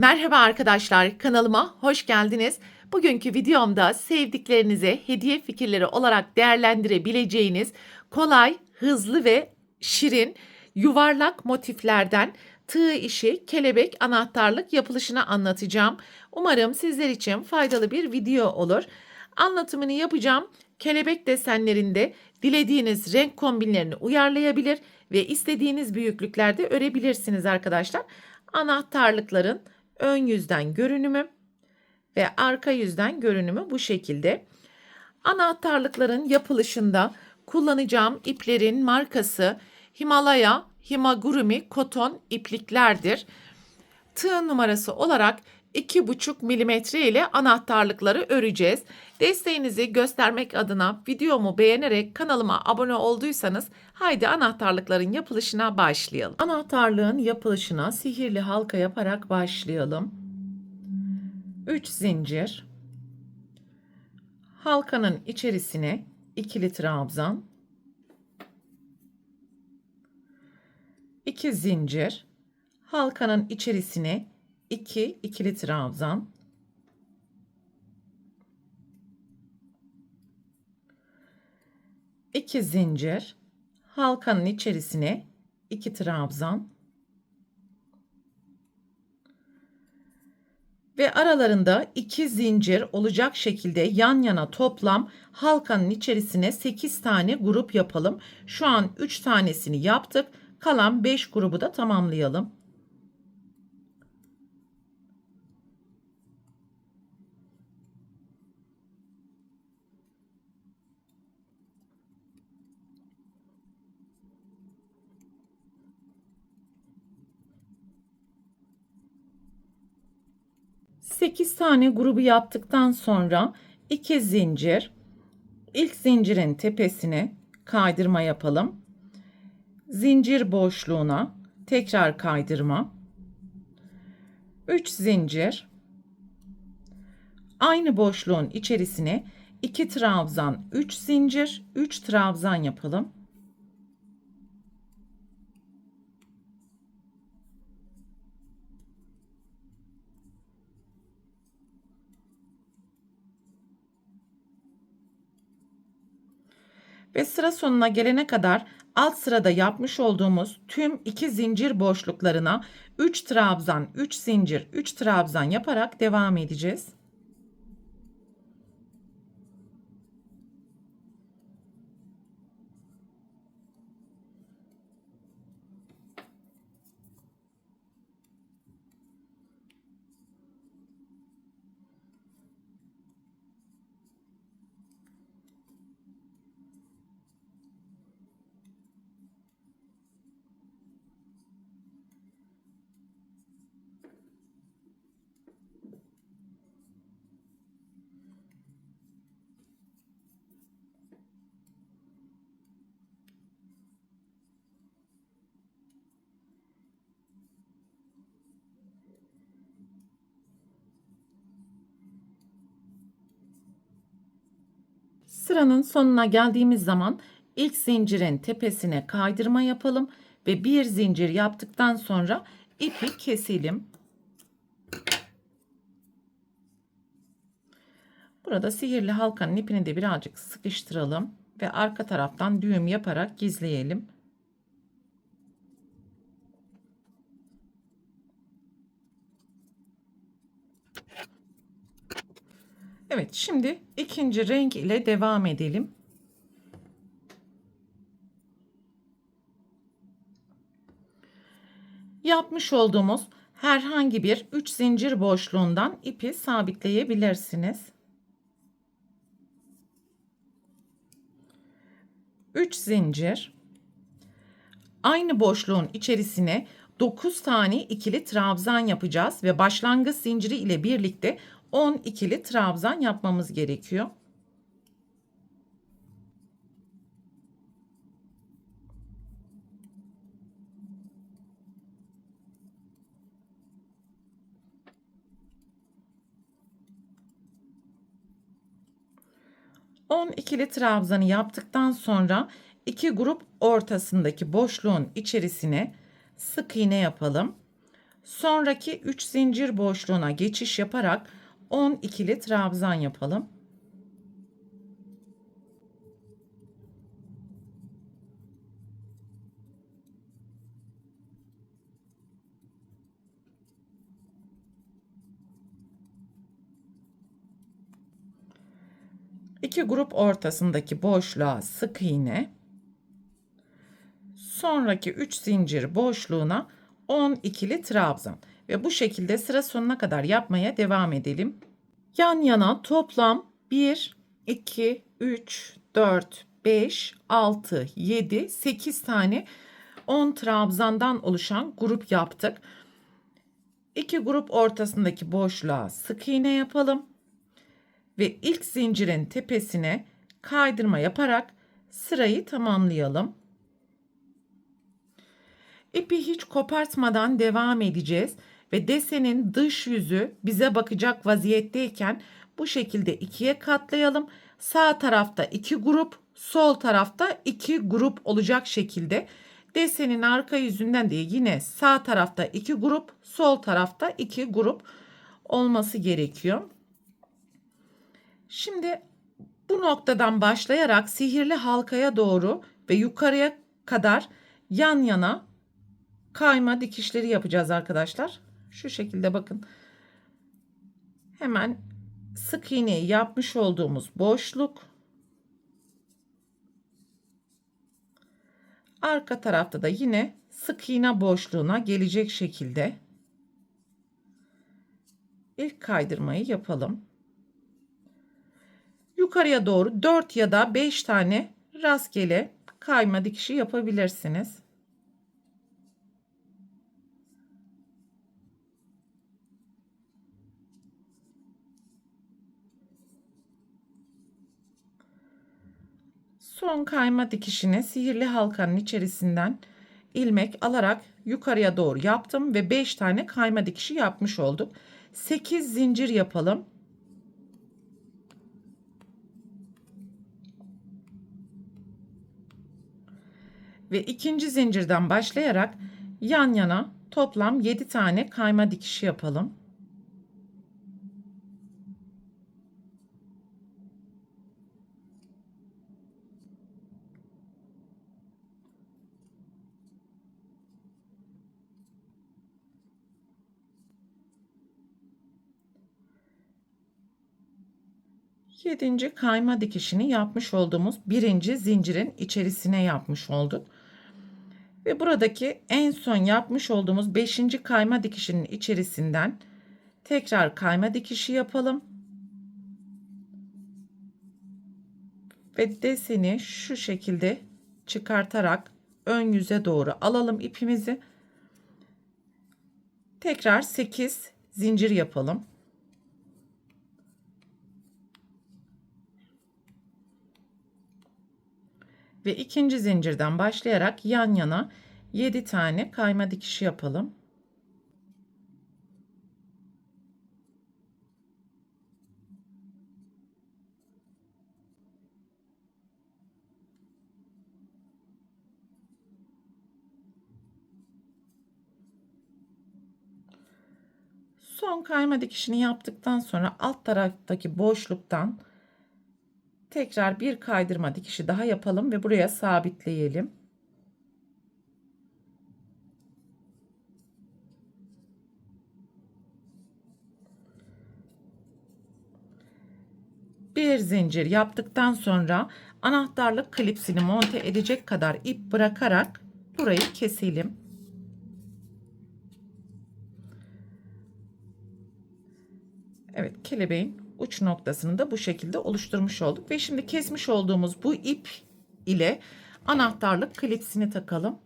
Merhaba arkadaşlar, kanalıma hoş geldiniz. Bugünkü videomda sevdiklerinize hediye fikirleri olarak değerlendirebileceğiniz kolay, hızlı ve şirin yuvarlak motiflerden tığ işi, kelebek, anahtarlık yapılışını anlatacağım. Umarım sizler için faydalı bir video olur. Anlatımını yapacağım. Kelebek desenlerinde dilediğiniz renk kombinlerini uyarlayabilir ve istediğiniz büyüklüklerde örebilirsiniz arkadaşlar. Anahtarlıkların ön yüzden görünümü ve arka yüzden görünümü bu şekilde. Anahtarlıkların yapılışında kullanacağım iplerin markası Himalaya Himagurumi koton ipliklerdir. Tığ numarası olarak 2,5 milimetre ile anahtarlıkları öreceğiz. Desteğinizi göstermek adına videomu beğenerek kanalıma abone olduysanız haydi anahtarlıkların yapılışına başlayalım. Anahtarlığın yapılışına sihirli halka yaparak başlayalım. 3 zincir, halkanın içerisine ikili trabzan, 2 zincir, halkanın içerisine 2 ikili trabzan, 2 zincir, halkanın içerisine 2 trabzan ve aralarında 2 zincir olacak şekilde yan yana toplam halkanın içerisine 8 tane grup yapalım. Şu an 3 tanesini yaptık. Kalan 5 grubu da tamamlayalım. Sekiz tane grubu yaptıktan sonra 2 zincir, ilk zincirin tepesine kaydırma yapalım. Zincir boşluğuna tekrar kaydırma. 3 zincir, aynı boşluğun içerisine 2 trabzan, 3 zincir, 3 trabzan yapalım. Ve sıra sonuna gelene kadar alt sırada yapmış olduğumuz tüm 2 zincir boşluklarına 3 trabzan, 3 zincir, 3 trabzan yaparak devam edeceğiz. Sıranın sonuna geldiğimiz zaman ilk zincirin tepesine kaydırma yapalım ve bir zincir yaptıktan sonra ipi keselim. Burada sihirli halkanın ipini de birazcık sıkıştıralım ve arka taraftan düğüm yaparak gizleyelim. Evet, şimdi ikinci renk ile devam edelim. Yapmış olduğumuz herhangi bir 3 zincir boşluğundan ipi sabitleyebilirsiniz. 3 zincir, aynı boşluğun içerisine 9 tane ikili trabzan yapacağız ve başlangıç zinciri ile birlikte 10 ikili trabzan yapmamız gerekiyor. On ikili trabzanı yaptıktan sonra iki grup ortasındaki boşluğun içerisine sık iğne yapalım. Sonraki 3 zincir boşluğuna geçiş yaparak 10 ikili trabzan yapalım. İki grup ortasındaki boşluğa sık iğne. Sonraki 3 zincir boşluğuna 10 ikili trabzan ve bu şekilde sıra sonuna kadar yapmaya devam edelim. Yan yana toplam 1, 2, 3, 4, 5, 6, 7, 8 tane 10 trabzandan oluşan grup yaptık. İki grup ortasındaki boşluğa sık iğne yapalım ve ilk zincirin tepesine kaydırma yaparak sırayı tamamlayalım. İpi hiç kopartmadan devam edeceğiz ve desenin dış yüzü bize bakacak vaziyetteyken bu şekilde ikiye katlayalım. Sağ tarafta 2 grup, sol tarafta 2 grup olacak şekilde. Desenin arka yüzünden de yine sağ tarafta 2 grup, sol tarafta 2 grup olması gerekiyor. Şimdi bu noktadan başlayarak sihirli halkaya doğru ve yukarıya kadar yan yana kayma dikişleri yapacağız arkadaşlar. Şu şekilde bakın. Hemen sık iğneyi yapmış olduğumuz boşluk. Arka tarafta da yine sık iğne boşluğuna gelecek şekilde ilk kaydırmayı yapalım. Yukarıya doğru 4 ya da 5 tane rastgele kayma dikişi yapabilirsiniz. Son kayma dikişini sihirli halkanın içerisinden ilmek alarak yukarıya doğru yaptım ve 5 tane kayma dikişi yapmış olduk. 8 zincir yapalım. Ve ikinci zincirden başlayarak yan yana toplam 7 tane kayma dikişi yapalım. Yedinci kayma dikişini yapmış olduğumuz birinci zincirin içerisine yapmış olduk. Ve buradaki en son yapmış olduğumuz 5. kayma dikişinin içerisinden tekrar kayma dikişi yapalım. Ve deseni şu şekilde çıkartarak ön yüze doğru alalım ipimizi. Tekrar 8 zincir yapalım. Ve ikinci zincirden başlayarak yan yana 7 tane kayma dikişi yapalım. Son kayma dikişini yaptıktan sonra alt taraftaki boşluktan tekrar bir kaydırma dikişi daha yapalım ve buraya sabitleyelim. Bir zincir yaptıktan sonra anahtarlık klipsini monte edecek kadar ip bırakarak burayı keselim. Evet, kelebeğin uç noktasını da bu şekilde oluşturmuş olduk ve şimdi kesmiş olduğumuz bu ip ile anahtarlık klipsini takalım.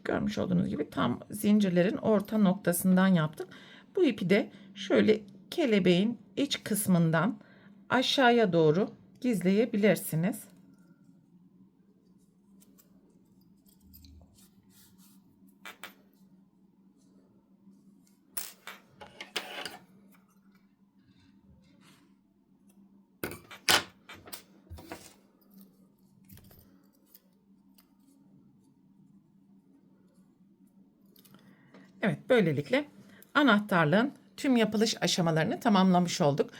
Görmüş olduğunuz gibi tam zincirlerin orta noktasından yaptık. Bu ipi de şöyle kelebeğin iç kısmından aşağıya doğru gizleyebilirsiniz. Evet, böylelikle anahtarlığın tüm yapılış aşamalarını tamamlamış olduk.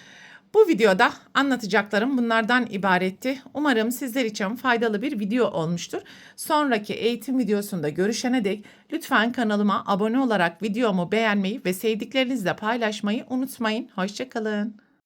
Bu videoda anlatacaklarım bunlardan ibaretti. Umarım sizler için faydalı bir video olmuştur. Sonraki eğitim videosunda görüşene dek lütfen kanalıma abone olarak videomu beğenmeyi ve sevdiklerinizle paylaşmayı unutmayın. Hoşça kalın.